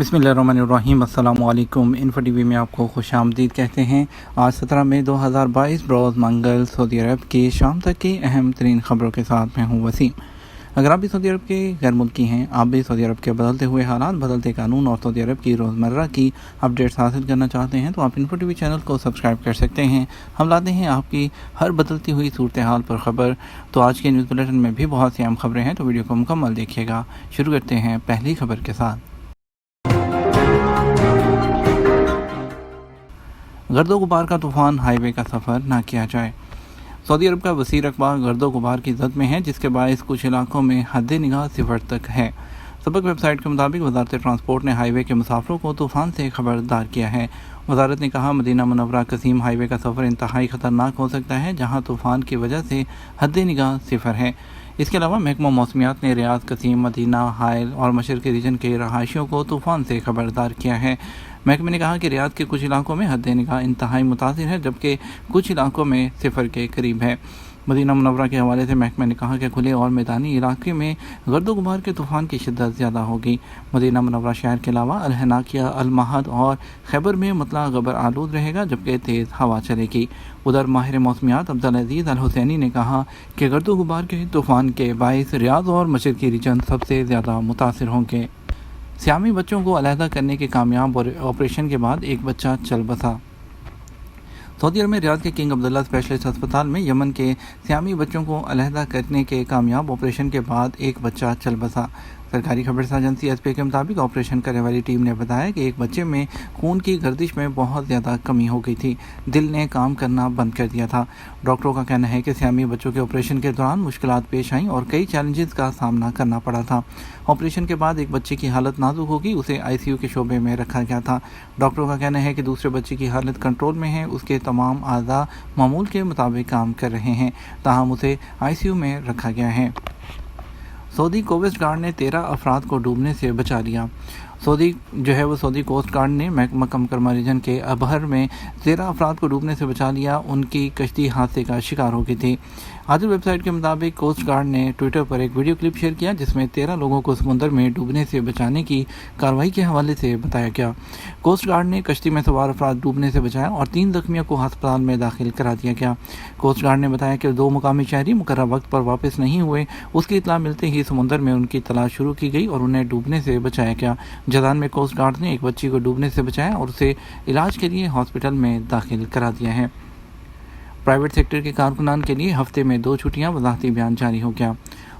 बिस्मिल्लाहिर्रहमानिर्रहीम। अस्सलामु अलैकुम। इन्फो टीवी में आपको खुश आमदीद कहते हैं। आज 17 मई 2022 रोज़ मंगल सऊदी अरब की शाम तक की अहम तरीन ख़बरों के साथ मैं हूँ वसीम। अगर आप भी सऊदी अरब के गैर मुल्की हैं, आप भी सऊदी अरब के बदलते हुए हालात, बदलते कानून और सऊदी अरब की रोज़मर्रा की अपडेट्स हासिल करना चाहते हैं तो आप इन्फो टीवी चैनल को सब्सक्राइब कर सकते हैं। हम लाते हैं आपकी हर बदलती हुई सूरत हाल पर ख़बर। तो आज के न्यूज़ बुलेटिन में भी बहुत सी अहम खबरें हैं, तो वीडियो को मुकम्मल देखिएगा। शुरू करते हैं पहली खबर के साथ। गर्दो गुबार का तूफ़ान, हाईवे का सफ़र ना किया जाए। सऊदी अरब का वसी रकबा गर्दो गुबार की जद में है, जिसके बायस कुछ इलाकों में हद निगाह 0 तक है। सबक वेबसाइट के मुताबिक वजारत ट्रांसपोर्ट ने हाईवे के मुसाफिरों को तूफ़ान से खबरदार किया है। वजारत ने कहा, मदीना मुनव्वरा कसीम हाईवे का सफ़र इंतहाई ख़तरनाक हो सकता है, जहाँ तूफ़ान की वजह से हद निगाह 0 है। इसके अलावा महकमा मौसमियात ने रियाद, कसीम, मदीना, हाइल और मशरक़ी रीजन के रहायशियों को तूफ़ान से खबरदार किया है। महकमे ने कहा कि रियाद के कुछ इलाकों में हद निगाह इंतहाई मुतासिर है, जबकि कुछ इलाकों में 0 के करीब है। मदीना मुनव्वरा के हवाले से महकमे ने कहा कि खुले और मैदानी इलाके में गर्दो गुबार के तूफ़ान की शिद्दत ज़्यादा होगी। मदीना मुनव्वरा शहर के अलावा अल-हनाकिया, अल-महद और खैबर में मतला गबर आलूद रहेगा, जबकि तेज़ हवा चलेगी। उधर माहिर मौसमियात अब्दुल अजीज़ अल हुसैनी ने कहा कि गर्दो गुबार के तूफ़ान के बायस रियाद और मशरक़ी रीजन सबसे ज़्यादा मुतासिर होंगे। सियामी बच्चों को अलहदा करने के कामयाब ऑपरेशन के बाद एक बच्चा चल बसा। सऊदी अरब में रियाद के किंग अब्दुल्ला स्पेशलिस्ट अस्पताल में यमन के सियामी बच्चों को अलहदा करने के कामयाब ऑपरेशन के बाद एक बच्चा चल बसा। सरकारी खबरसा एजेंसी एसपी के मुताबिक ऑपरेशन करने वाली टीम ने बताया कि एक बच्चे में खून की गर्दिश में बहुत ज़्यादा कमी हो गई थी, दिल ने काम करना बंद कर दिया था। डॉक्टरों का कहना है कि सियामी बच्चों के ऑपरेशन के दौरान मुश्किलात पेश आईं और कई चैलेंजेस का सामना करना पड़ा था। ऑपरेशन के बाद एक बच्चे की हालत नाजुक होगी, उसे आईसीयू के शोबे में रखा गया था। डॉक्टरों का कहना है कि दूसरे बच्चे की हालत कंट्रोल में है, उसके तमाम आज़ा मामूल के मुताबिक काम कर रहे हैं, ताहम उसे आईसीयू में रखा गया है। सऊदी कोस्ट गार्ड ने 13 अफराद को डूबने से बचा लिया। सऊदी कोस्ट गार्ड ने मक्का मुकर्रमा रीजन के अबहर में 13 अफराद को डूबने से बचा लिया। उनकी कश्ती हादसे का शिकार हो गई थी। आदिल वेबसाइट के मुताबिक कोस्ट गार्ड ने ट्विटर पर एक वीडियो क्लिप शेयर किया, जिसमें 13 लोगों को समुद्र में डूबने से बचाने की कार्रवाई के हवाले से बताया गया। कोस्ट गार्ड ने कश्ती में सवार अफराद डूबने से बचाया और 3 ज़ख्मियों को अस्पताल में दाखिल करा दिया गया। कोस्ट गार्ड ने बताया कि 2 मुकामी शहरी मुकर्रर वक्त पर वापस नहीं हुए। उसकी इत्तला मिलते ही समुद्र में उनकी तलाश शुरू की गई और उन्हें डूबने से बचाया गया। जदान में कोस्ट गार्ड ने एक बच्ची को डूबने से बचाया और उसे इलाज के लिए हॉस्पिटल में दाखिल करा दिया है। प्राइवेट सेक्टर के कारकुनान के लिए हफ्ते में 2 छुट्टियां, वज़ाहती बयान जारी हो गया।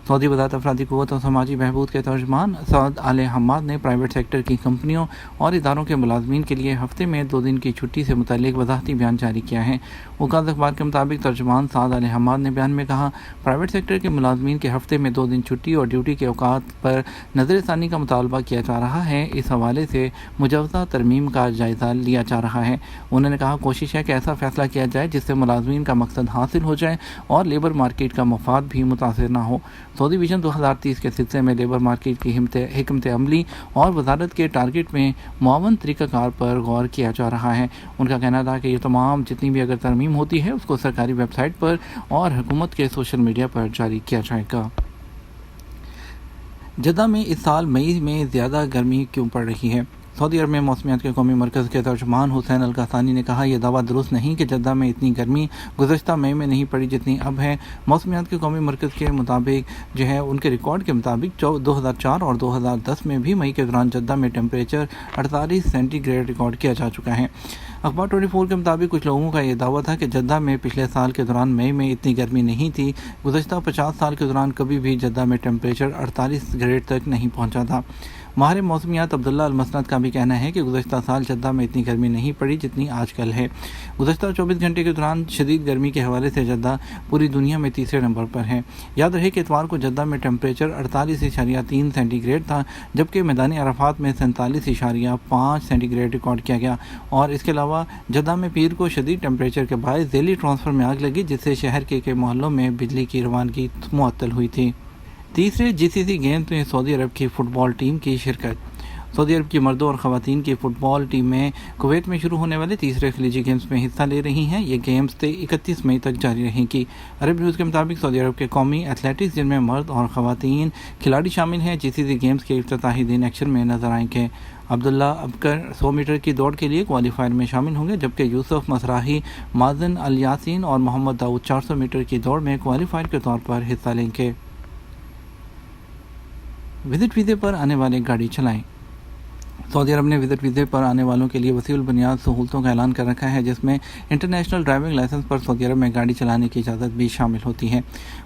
सऊदी वज़ारत अफरादी क़ुव्वत और समाजी बहबूद के तर्जुमान सअद अल हम्माद ने प्राइवेट सेक्टर की कंपनियों और इदारों के मुलाजमीन के लिए हफ्ते में 2 दिन की छुट्टी से मुतल्लिक वज़ाहती बयान जारी किया है। वकालत अखबार के मुताबिक तर्जुमान सअद अल हम्माद ने बयान में कहा, प्राइवेट सेक्टर के मुलाजमीन के हफ्ते में 2 दिन छुट्टी और ड्यूटी के औकात पर नज़रसानी का मुतालबा किया जा रहा है। इस हवाले से मुजवज़ा तरमीम का जायज़ा लिया जा रहा है। उन्होंने कहा, कोशिश है कि ऐसा फैसला किया जाए जिससे मुलाजमीन का मकसद हासिल हो जाए और लेबर मार्केट का मफाद भी मुतासिर न हो। सऊदी विजन 2030 के सिलसिले में लेबर मार्केट की हिकमत अमली और वजारत के टारगेट में मुआवन तरीक़ाकार पर गौर किया जा रहा है। उनका कहना था कि ये तमाम जितनी भी अगर तरमीम होती है उसको सरकारी वेबसाइट पर और हुकूमत के सोशल मीडिया पर जारी किया जाएगा। जद्दा में इस साल मई में ज़्यादा गर्मी क्यों पड़ रही है? सऊदी अरब में मौसमियात के कौमी मरकज़ के तर्जुमान हुसैन अल कासानी ने कहा, यह दावा दुरुस्त नहीं कि जद्दा में इतनी गर्मी गुज़श्ता मई में नहीं पड़ी जितनी अब है। मौसमियात के कौमी मरकज़ के मुताबिक उनके रिकॉर्ड के मुताबिक 2004 और 2010 में भी मई के दौरान जद्दा में टेम्परेचर 48 सेंटीग्रेड रिकॉर्ड किया जा चुका है। अखबार 24 के मुताबिक कुछ लोगों का यह दावा था कि जद्दा में पिछले साल के दौरान मई में इतनी गर्मी नहीं थी। गुज़श्ता 50 साल के दौरान कभी भी जद्दा में टेम्परेचर 48 ग्रेड तक नहीं पहुँचा था। माहिर मौसमियात अब्दुल्ला अल मसनद का भी कहना है कि गुज़श्ता साल जद्दा में इतनी गर्मी नहीं पड़ी जितनी आजकल है। गुज़श्ता 24 घंटे के दौरान शदीद गर्मी के हवाले से जद्दा पूरी दुनिया में तीसरे नंबर पर है। याद रहे कि इतवार को जद्दा में टेम्परेचर 48.3 सेंटीग्रेड था, जबकि मैदान अराफात में 47.5 सेंटीग्रेड रिकॉर्ड किया गया। और इसके अलावा जद्दा में पीर को शदीद टेम्परेचर के बायस ज़ैली ट्रांसफर में आग लगी, जिससे शहर के मोहल्लों में बिजली की रवानगी मुअत्तल हुई थी। तीसरे जीसीसी गेम्स में सऊदी अरब की फ़ुटबॉल टीम की शिरकत। सऊदी अरब की मर्दों और ख़वातीन की फ़ुटबॉल टीमें कुवैत में शुरू होने वाले तीसरे खलीजी गेम्स में हिस्सा ले रही हैं। ये गेम्स 31 मई तक जारी रहेंगी। अरब न्यूज़ के मुताबिक सऊदी अरब के कौमी एथलेटिक्स, जिनमें मर्द और ख़वातीन खिलाड़ी शामिल हैं, जीसीसी गेम्स के इफ्तिताही दिन एक्शन में नजर आएंगे। عبداللہ ابکر 100 میٹر کی دوڑ کے لیے کوالیفائر میں شامل ہوں گے، جبکہ یوسف مسراحی، مازن الیاسین اور محمد داؤد 400 میٹر کی دوڑ میں کوالیفائر کے طور پر حصہ لیں گے۔ وزٹ ویزے پر آنے والے گاڑی چلائیں۔ سعودی عرب نے وزٹ ویزے پر آنے والوں کے لیے وسیع البنیاد سہولتوں کا اعلان کر رکھا ہے، جس میں انٹرنیشنل ڈرائیونگ لائسنس پر سعودی عرب میں گاڑی چلانے کی اجازت بھی شامل ہوتی ہے۔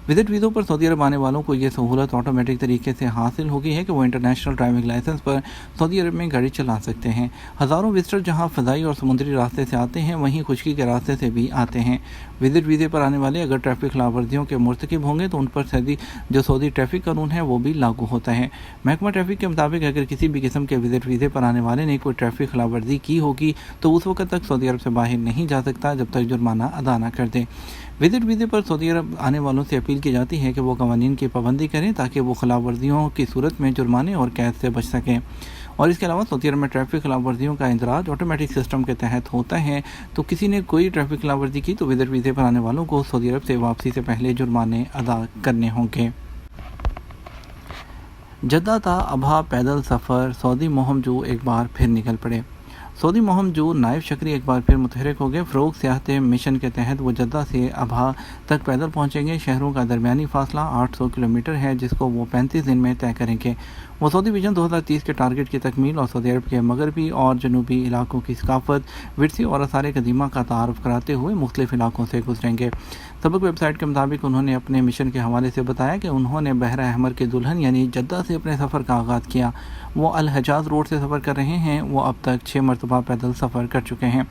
وزٹ ویزوں پر سعودی عرب آنے والوں کو یہ سہولت آٹومیٹک طریقے سے حاصل ہوگی ہے کہ وہ انٹرنیشنل ڈرائیونگ لائسنس پر سعودی عرب میں گاڑی چلا سکتے ہیں۔ ہزاروں وزٹر جہاں فضائی اور سمندری راستے سے آتے ہیں، وہیں خشکی کے راستے سے بھی آتے ہیں۔ وزٹ ویزے پر آنے والے اگر ٹریفک خلاف ورزیوں کے مرتکب ہوں گے تو ان پر جو سعودی ٹریفک قانون ہے وہ بھی لاگو ہوتا ہے۔ محکمہ ٹریفک کے مطابق اگر کسی بھی قسم کے وزٹ ویزے پر آنے والے نے کوئی ٹریفک خلاف ورزی کی ہوگی تو اس وقت تک سعودی عرب سے باہر نہیں جا سکتا جب تک جرمانہ ادا نہ کر دے۔ وزٹ ویزے پر سعودی عرب آنے والوں سے اپیل کی جاتی ہے کہ وہ قوانین کی پابندی کریں تاکہ وہ خلاف ورزیوں کی صورت میں جرمانے اور قید سے بچ سکیں۔ اور اس کے علاوہ سعودی عرب میں ٹریفک خلاف ورزیوں کا اندراج آٹومیٹک سسٹم کے تحت ہوتا ہے، تو کسی نے کوئی ٹریفک خلاف ورزی کی تو وزٹ ویزے پر آنے والوں کو سعودی عرب سے واپسی سے پہلے جرمانے ادا کرنے ہوں گے۔ جدہ تا ابہا پیدل سفر، سعودی مہم جو ایک بار پھر نکل پڑے۔ سعودی مہم جو نائب شکری ایک بار پھر متحرک ہو گئے۔ فروغ سیاحت مشن کے تحت وہ جدہ سے ابہا تک پیدل پہنچیں گے۔ شہروں کا درمیانی فاصلہ 800 کلومیٹر ہے، جس کو وہ 35 دن میں طے کریں گے۔ وہ سعودی ویژن 2030 کے ٹارگٹ کی تکمیل اور سعودی عرب کے مغربی اور جنوبی علاقوں کی ثقافت، ورثے اور آثار قدیمہ کا تعارف کراتے ہوئے مختلف علاقوں سے گزریں گے۔ سبق ویب سائٹ کے مطابق انہوں نے اپنے مشن کے حوالے سے بتایا کہ انہوں نے بحر احمر کے دلہن یعنی جدہ سے اپنے سفر کا آغاز کیا۔ وہ الحجاز روڈ سے سفر کر رہے ہیں۔ وہ اب تک 6 مرتبہ پیدل سفر کر چکے ہیں۔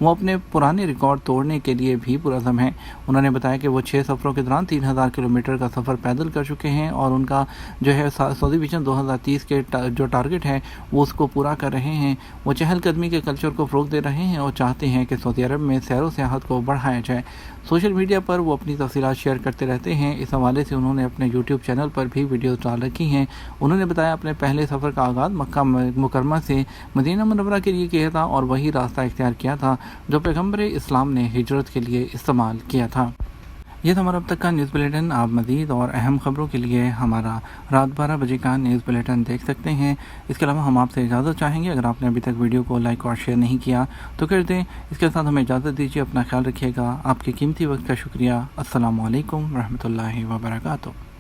وہ اپنے پرانے ریکارڈ توڑنے کے لیے بھی پرعزم ہیں۔ انہوں نے بتایا کہ وہ 6 سفروں کے دوران 3000 کلومیٹر کا سفر پیدل کر چکے ہیں اور ان کا جو ہے سعودی ویژن 2030 کے جو ٹارگٹ ہے وہ اس کو پورا کر رہے ہیں۔ وہ چہل قدمی کے کلچر کو فروغ دے رہے ہیں اور چاہتے ہیں کہ سعودی عرب میں سیر و سیاحت کو بڑھایا جائے۔ سوشل میڈیا پر وہ اپنی تفصیلات شیئر کرتے رہتے ہیں۔ اس حوالے سے انہوں نے اپنے یوٹیوب چینل پر بھی ویڈیوز ڈال رکھی ہیں۔ انہوں نے بتایا اپنے پہلے سفر کا آغاز مکہ مکرمہ سے مدینہ منورہ کے لیے کیا تھا اور وہی راستہ اختیار کیا تھا جو پیغمبر اسلام نے ہجرت کے لیے استعمال کیا تھا۔ یہ تھا ہمارا اب تک کا نیوز بلیٹن۔ آپ مزید اور اہم خبروں کے لیے ہمارا رات 12 بجے کا نیوز بلیٹن دیکھ سکتے ہیں۔ اس کے علاوہ ہم آپ سے اجازت چاہیں گے، اگر آپ نے ابھی تک ویڈیو کو لائک اور شیئر نہیں کیا تو کر دیں۔ اس کے ساتھ ہمیں اجازت دیجیے، اپنا خیال رکھیے گا۔ آپ کے قیمتی وقت کا شکریہ۔ السلام علیکم ورحمۃ اللہ وبرکاتہ۔